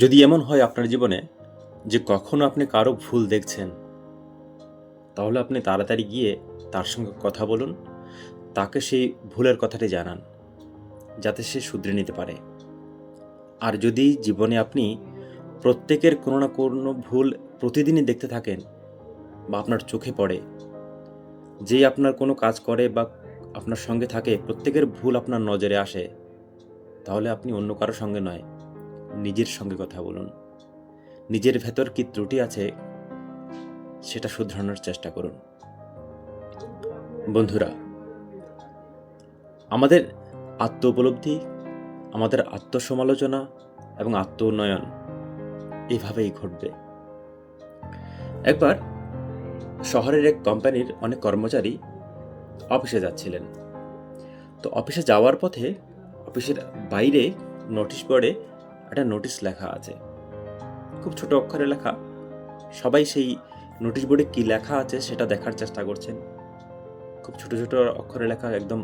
যদি এমন হয় আপনার জীবনে যে কখনো আপনি কারো ভুল দেখছেন, তাহলে আপনি তাড়াতাড়ি গিয়ে তার সঙ্গে কথা বলুন, তাকে সেই ভুলের কথাটি জানান, যাতে সে শুধরে নিতে পারে। আর যদি জীবনে আপনি প্রত্যেকের কোনো না কোনো ভুল প্রতিদিনই দেখতে থাকেন বা আপনার চোখে পড়ে, যেই আপনার কোনো কাজ করে বা আপনার সঙ্গে থাকে প্রত্যেকের ভুল আপনার নজরে আসে, তাহলে আপনি অন্য কারো সঙ্গে নয়, নিজের সঙ্গে কথা বলুন। নিজের ভেতর কি ত্রুটি আছে সেটা শুধরানোর চেষ্টা করুন। বন্ধুরা, আমাদের আত্ম উপলব্ধি, আমাদের আত্মসমালোচনা এবং আত্ম উন্নয়ন এভাবেই ঘটবে। একবার শহরের এক কোম্পানির অনেক কর্মচারী অফিসে যাচ্ছিলেন। তো অফিসে যাওয়ার পথে অফিসের বাইরে নোটিশ বোর্ডে একটা নোটিশ লেখা আছে, খুব ছোট অক্ষরে লেখা। সবাই সেই নোটিশ বোর্ডে কি লেখা আছে সেটা দেখার চেষ্টা করছেন। খুব ছোট ছোট অক্ষরে লেখা, একদম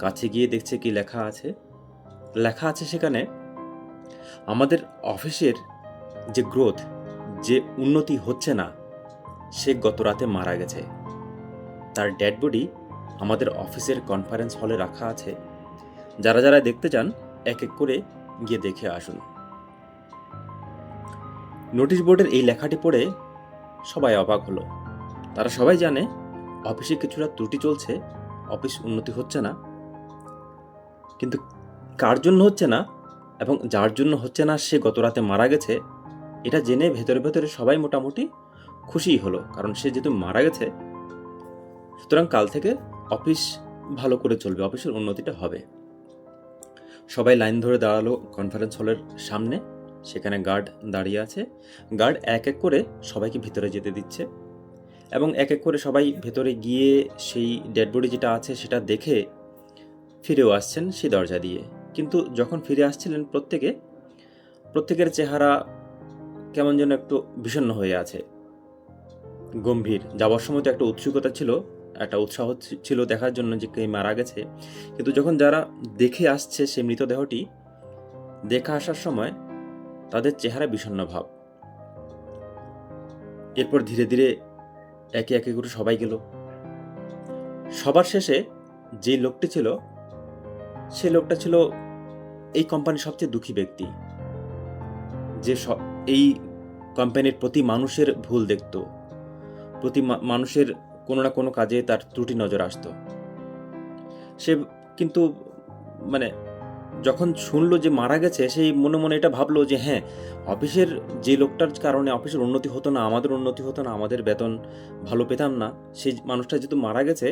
কাছে গিয়ে দেখছে কি লেখা আছে। লেখা আছে সেখানে, আমাদের অফিসের যে গ্রোথ, যে উন্নতি হচ্ছে না, সে গত রাতে মারা গেছে। তার ডেড বডি আমাদের অফিসের কনফারেন্স হলে রাখা আছে। যারা যারা দেখতে চান এক এক করে গিয়ে দেখে আসুন। নোটিশ বোর্ডের এই লেখাটি পড়ে সবাই অবাক হলো। তারা সবাই জানে অফিসে কিছুটা ত্রুটি চলছে, অফিস উন্নতি হচ্ছে না, কিন্তু কার জন্য হচ্ছে না এবং যার জন্য হচ্ছে না সে গত রাতে মারা গেছে, এটা জেনে ভেতরে ভেতরে সবাই মোটামুটি খুশিই হলো, কারণ সে যেহেতু মারা গেছে, সুতরাং কাল থেকে অফিস ভালো করে চলবে, অফিসের উন্নতিটা হবে। সবাই লাইন ধরে দাঁড়ালো কনফারেন্স হলের সামনে। সেখানে গার্ড দাঁড়িয়ে আছে। গার্ড এক এক করে সবাইকে ভিতরে যেতে দিচ্ছে এবং এক এক করে সবাই ভেতরে গিয়ে সেই ডেড বডি যেটা আছে সেটা দেখে ফিরেও আসছেন সেই দরজা দিয়ে। কিন্তু যখন ফিরে আসছিলেন প্রত্যেকের চেহারা কেমন যেন একটু বিষণ্ণ হয়ে আছে, গম্ভীর। যাওয়ার সময় তো একটা উৎসুকতা ছিল, একটা উৎসাহ ছিল দেখার জন্য যে কে মারা গেছে, কিন্তু যখন যারা দেখে আসছে সেই মৃতদেহটি, দেখা আসার সময় তাদের চেহারা বিষণ্ণ ভাব। এরপর ধীরে ধীরে একে একে করে সবাই গেল। সবার শেষে যে লোকটি ছিল, সে লোকটা ছিল এই কোম্পানির সবচেয়ে দুঃখী ব্যক্তি, যে এই কোম্পানির প্রতি মানুষের ভুল দেখত, প্রতি মানুষের কোনো না কোনো কাজে তার ত্রুটি নজর আসতো। সে কিন্তু মানে যখন শুনলো যে মারা গেছে, সেই মনে মনে এটা ভাবলো যে হ্যাঁ, অফিসের যে লোকটার কারণে অফিসের উন্নতি হতো না, আমাদের উন্নতি হতো না, আমাদের বেতন ভালো পেতাম না, সেই মানুষটা যেহেতু মারা গেছে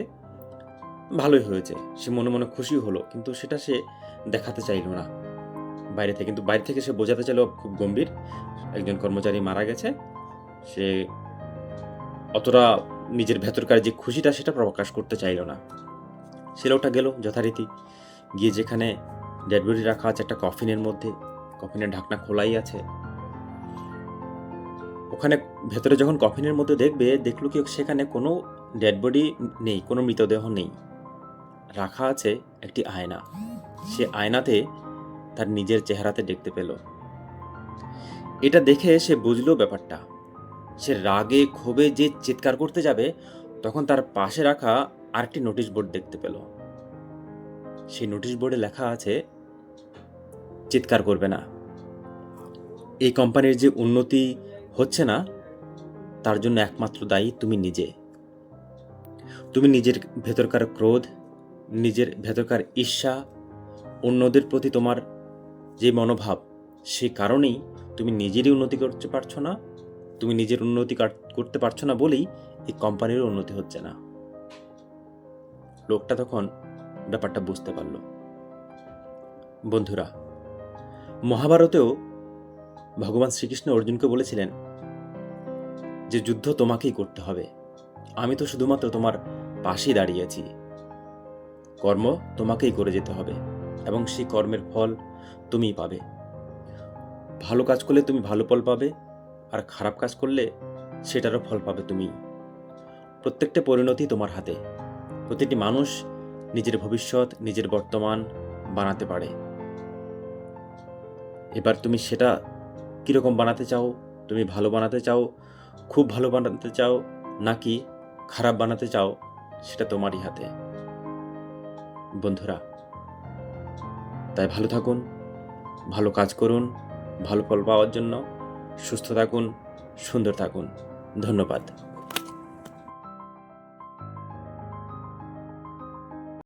ভালোই হয়েছে। সে মনে মনে খুশি হলো, কিন্তু সেটা সে দেখাতে চাইল না বাইরে থেকে। কিন্তু বাইরে থেকে সে বোঝাতে চাইল খুব গম্ভীর, একজন কর্মচারী মারা গেছে। সে অতটা নিজের ভেতরকার যে খুশিটা সেটা প্রকাশ করতে চাইল না। সে লোকটা গেল যথারীতি, গিয়ে যেখানে ডেড বডি রাখা আছে একটা কফিনের মধ্যে, কফিনের ঢাকনা খোলাই আছে, ওখানে ভেতরে যখন কফিনের মধ্যে দেখলো কি সেখানে কোনো ডেড বডি নেই, কোনো মৃতদেহ নেই, রাখা আছে একটি আয়না। সে আয়নাতে তার নিজের চেহারাতে দেখতে পেল। এটা দেখে সে বুঝলো ব্যাপারটা। সে রাগে ক্ষোভে যে চিৎকার করতে যাবে, তখন তার পাশে রাখা আরেকটি নোটিশ বোর্ড দেখতে পেল। সেই নোটিশ বোর্ডে লেখা আছে, চিৎকার করবে না, এই কোম্পানির যে উন্নতি হচ্ছে না তার জন্য একমাত্র দায়ী তুমি নিজে। তুমি নিজের ভেতরকার ক্রোধ, নিজের ভেতরকার ঈর্ষা, অন্যদের প্রতি তোমার যে মনোভাব, সেই কারণেই তুমি নিজেরই উন্নতি করতে পারছো না। তুমি নিজের উন্নতি করতে পারছো না বলেই এই কোম্পানিরও উন্নতি হচ্ছে না। লোকটা তখন ব্যাপারটা বুঝতে পারল। বন্ধুরা, মহাভারতেও ভগবান শ্রীকৃষ্ণ অর্জুনকে বলেছিলেন যে যুদ্ধ তোমাকেই করতে হবে, আমি তো শুধুমাত্র তোমার পাশেই দাঁড়িয়েছি। কর্ম তোমাকেই করে যেতে হবে এবং সেই কর্মের ফল তুমিই পাবে। ভালো কাজ করলে তুমি ভালো ফল পাবে, আর খারাপ কাজ করলে সেটারও ফল পাবে তুমি। প্রত্যেকটা পরিণতি তোমার হাতে। প্রতিটি মানুষ নিজের ভবিষ্যৎ, নিজের বর্তমান বানাতে পারে। এবার তুমি সেটা কীরকম বানাতে চাও? তুমি ভালো বানাতে চাও, খুব ভালো বানাতে চাও, নাকি খারাপ বানাতে চাও? সেটা তোমারই হাতে বন্ধুরা। তাই ভালো থাকুন, ভালো কাজ করুন, ভালো ফল পাওয়ার জন্য সুস্থ থাকুন, সুন্দর থাকুন। ধন্যবাদ।